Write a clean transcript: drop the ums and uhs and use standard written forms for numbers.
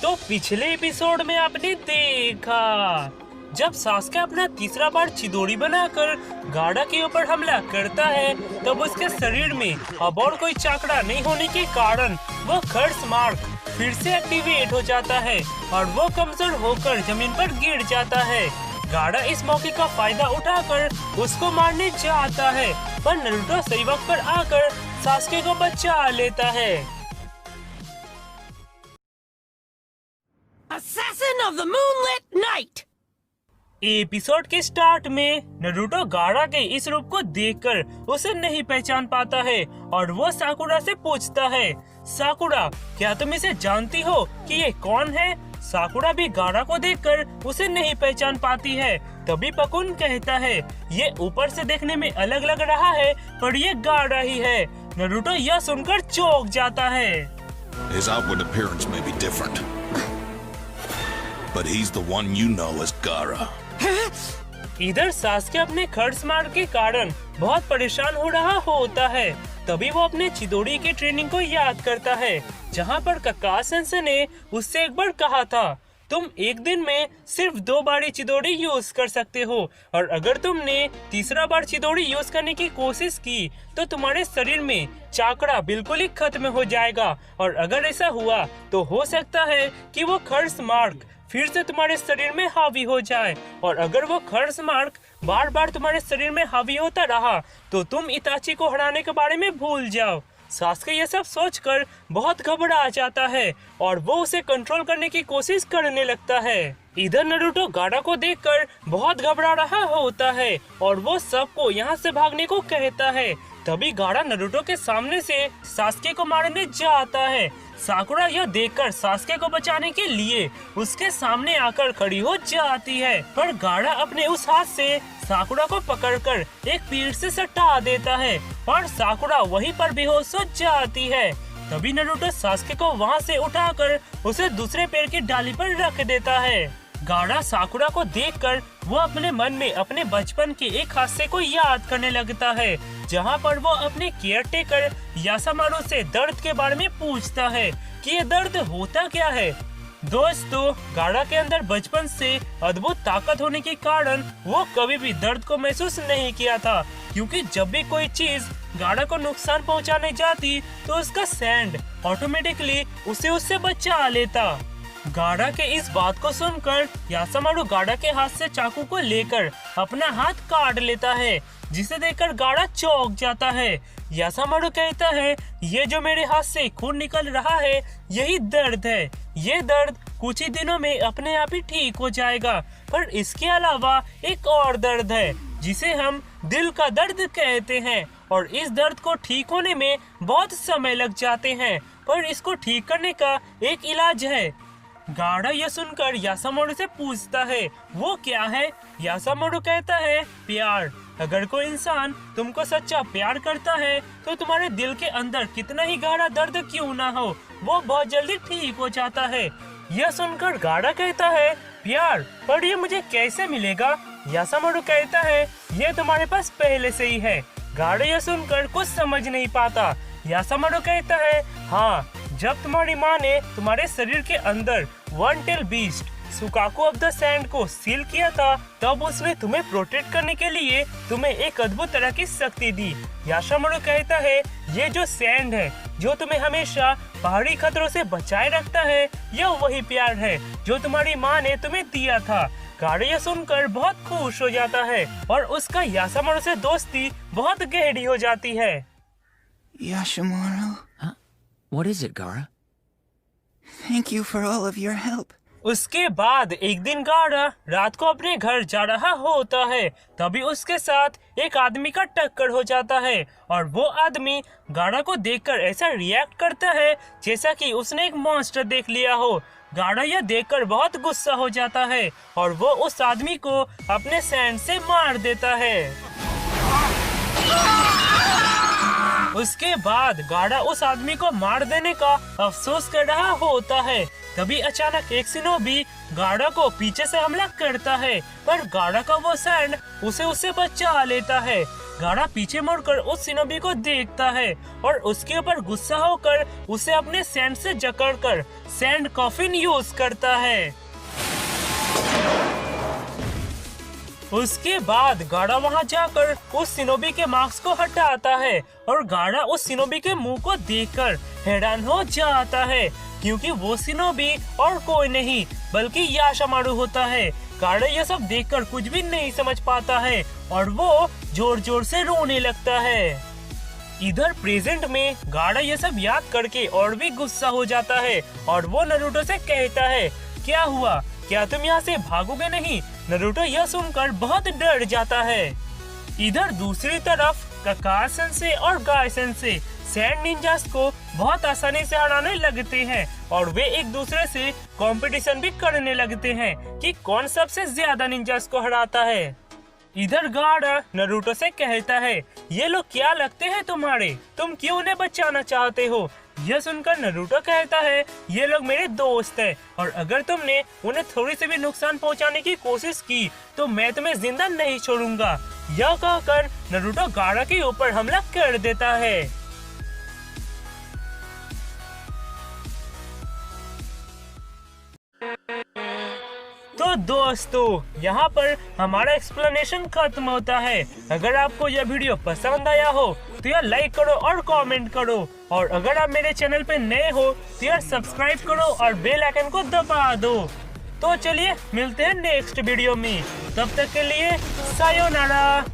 तो पिछले एपिसोड में आपने देखा जब सास्के अपना तीसरा बार चिदोरी बनाकर गाढ़ा के ऊपर हमला करता है तब उसके शरीर में अब और कोई चाकड़ा नहीं होने के कारण वह कर्स मार्क फिर से एक्टिवेट हो जाता है और वो कमजोर होकर जमीन पर गिर जाता है। गाढ़ा इस मौके का फायदा उठाकर उसको मारने जाता है पर नारुतो सही वक्त पर आकर सास्के को बचा लेता है। Assassin of the Moonlit Night! Episode के स्टार्ट में नारुतो गाढ़ा के इस रूप को देखकर उसे नहीं पहचान पाता है और वो साकुरा से पूछता है, साकुरा क्या तुम इसे जानती हो कि ये कौन है? साकुरा भी गाढ़ा को देखकर उसे नहीं पहचान पाती है। तभी पकुन कहता है, ये ऊपर से देखने में अलग लग रहा है पर ये गाढ़ा ही है। नारुतो यह सुनकर चौंक जाता है। His outward appearance may be different, but he's the one you know as Gaara. इधर सास्के अपने खर्च मार के कारण बहुत परेशान हो रहा होता है। तभी वो अपने चिदोरी की ट्रेनिंग को याद करता है जहाँ पर काका सेंसे ने उससे एक बार कहा था, तुम एक दिन में सिर्फ 2 बार ही चिदोरी यूज कर सकते हो और अगर तुमने तीसरा बार चिदोरी यूज करने की कोशिश की तो तुम्हारे शरीर में चाकड़ा बिल्कुल ही खत्म हो जाएगा और अगर ऐसा हुआ तो हो सकता है कि वो खर्च मार्क फिर से तुम्हारे शरीर में हावी हो जाए और अगर वो खर्च मार्क बार बार तुम्हारे शरीर में हावी होता रहा तो तुम इताची को हराने के बारे में भूल जाओ। सास्के ये सब सोचकर बहुत घबरा जाता है और वो उसे कंट्रोल करने की कोशिश करने लगता है। इधर नारुतो गाढ़ा को देखकर बहुत घबरा रहा होता है और वो सबको यहाँ से भागने को कहता है। तभी गाढ़ा नारुतो के सामने से सास्के को मारने जाता है। साकुरा यह देखकर सास्के को बचाने के लिए उसके सामने आकर खड़ी हो जाती है पर गाढ़ा अपने उस हाथ से साकुरा को पकड़कर एक पेड़ से सटा देता है और साकुरा वहीं पर बेहोश हो जाती है। तभी नारुतो सास्के को वहां से उठाकर उसे दूसरे पेड़ की डाली पर रख देता है। गाढ़ा साकुरा को देखकर वो अपने मन में अपने बचपन के एक हादसे को याद करने लगता है जहाँ पर वो अपने केयरटेकर यासामारू से दर्द के बारे में पूछता है कि ये दर्द होता क्या है। दोस्तों गाढ़ा के अंदर बचपन से अद्भुत ताकत होने के कारण वो कभी भी दर्द को महसूस नहीं किया था क्योंकि जब भी कोई चीज गाढ़ा को नुकसान पहुंचाने जाती तो उसका सैंड ऑटोमेटिकली उसे उससे बचा लेता। गाढ़ा के इस बात को सुनकर यासामारू गाढ़ा के हाथ से चाकू को लेकर अपना हाथ काट लेता है जिसे देखकर गाढ़ा चौंक जाता है। यासामारू कहता है, ये जो मेरे हाथ से खून निकल रहा है यही दर्द है। ये दर्द कुछ ही दिनों में अपने आप ही ठीक हो जाएगा पर इसके अलावा एक और दर्द है जिसे हम दिल का दर्द कहते हैं और इस दर्द को ठीक होने में बहुत समय लग जाते हैं पर इसको ठीक करने का एक इलाज है। गाढ़ा यह सुनकर यासामारू से पूछता है, वो क्या है? यासामारू कहता है, प्यार। अगर कोई इंसान तुमको सच्चा प्यार करता है तो तुम्हारे दिल के अंदर कितना ही गहरा दर्द क्यों ना हो वो बहुत जल्दी ठीक हो जाता है। यह सुनकर गाढ़ा कहता है, प्यार? पर ये मुझे कैसे मिलेगा? यासामारू कहता है, ये तुम्हारे पास पहले से ही है। गाढ़ा यह सुनकर कुछ समझ नहीं पाता। यासामारू कहता है, हाँ, जब तुम्हारी माँ ने तुम्हारे शरीर के अंदर one tail beast Shukaku of the sand को सील किया था तब उसने तुम्हें प्रोटेक्ट करने के लिए तुम्हें एक अद्भुत तरह की शक्ति दी। यासामारू कहता है, ये जो सैंड है जो तुम्हें हमेशा पहाड़ी खतरों से बचाए रखता है यह वही प्यार है जो तुम्हारी माँ ने तुम्हें दिया था। गाढ़ा यह सुनकर बहुत खुश हो जाता है और उसका यासामारू से दोस्ती बहुत गहरी हो जाती है। Yashimaru, What is it, Gaara? thank you for all of your help. उसके बाद एक दिन गाढ़ा रात को अपने घर जा रहा होता है तभी उसके साथ एक आदमी का टक्कर हो जाता है और वो आदमी गाढ़ा को देखकर ऐसा रिएक्ट करता है जैसा कि उसने एक मॉन्स्टर देख लिया हो। गाढ़ा यह देखकर बहुत गुस्सा हो जाता है और वो उस आदमी को अपने सैंड से मार देता है। उसके बाद गाढ़ा उस आदमी को मार देने का अफसोस कर रहा होता है। तभी अचानक एक शिनोबी गाढ़ा को पीछे से हमला करता है, पर गाढ़ा का वो सैंड उसे उससे बचा लेता है। गाढ़ा पीछे मुड़कर उस शिनोबी को देखता है और उसके ऊपर गुस्सा होकर उसे अपने सैंड से जकड़कर सैंड कॉफिन यूज करता है। उसके बाद गाढ़ा वहां जाकर उस शिनोबी के मास्क को हटाता है और गाढ़ा उस शिनोबी के मुंह को देखकर हैरान हो जाता है, क्योंकि वो शिनोबी और कोई नहीं बल्कि याशामारू होता है। गाढ़ा यह सब देखकर कुछ भी नहीं समझ पाता है और वो जोर जोर से रोने लगता है। इधर प्रेजेंट में गाढ़ा ये सब याद करके और भी गुस्सा हो जाता है और वो नारुतो से कहता है, क्या हुआ, क्या तुम यहाँ से भागोगे नहीं? नारुतो यह सुनकर बहुत डर जाता है। इधर दूसरी तरफ काका सेंसे और गाय सेंसे सैंड निंजास को बहुत आसानी से हराने लगते हैं और वे एक दूसरे से कंपटीशन भी करने लगते हैं कि कौन सबसे ज्यादा निंजास को हराता है। इधर गाढ़ा नारुतो से कहता है, ये लोग क्या लगते हैं तुम्हारे, तुम क्यों उन्हें बचाना चाहते हो? यह सुनकर नारुतो कहता है, ये लोग मेरे दोस्त हैं और अगर तुमने उन्हें थोड़ी सी भी नुकसान पहुंचाने की कोशिश की तो मैं तुम्हें जिंदा नहीं छोड़ूंगा। यह कहकर नारुतो गाढ़ा के ऊपर हमला कर देता है। तो दोस्तों, यहाँ पर हमारा एक्सप्लेनेशन खत्म होता है। अगर आपको यह वीडियो पसंद आया हो तो यह लाइक करो और कमेंट करो, और अगर आप मेरे चैनल पे नए हो तो यह सब्सक्राइब करो और बेल आइकन को दबा दो। तो चलिए मिलते हैं नेक्स्ट वीडियो में, तब तक के लिए सायोनारा।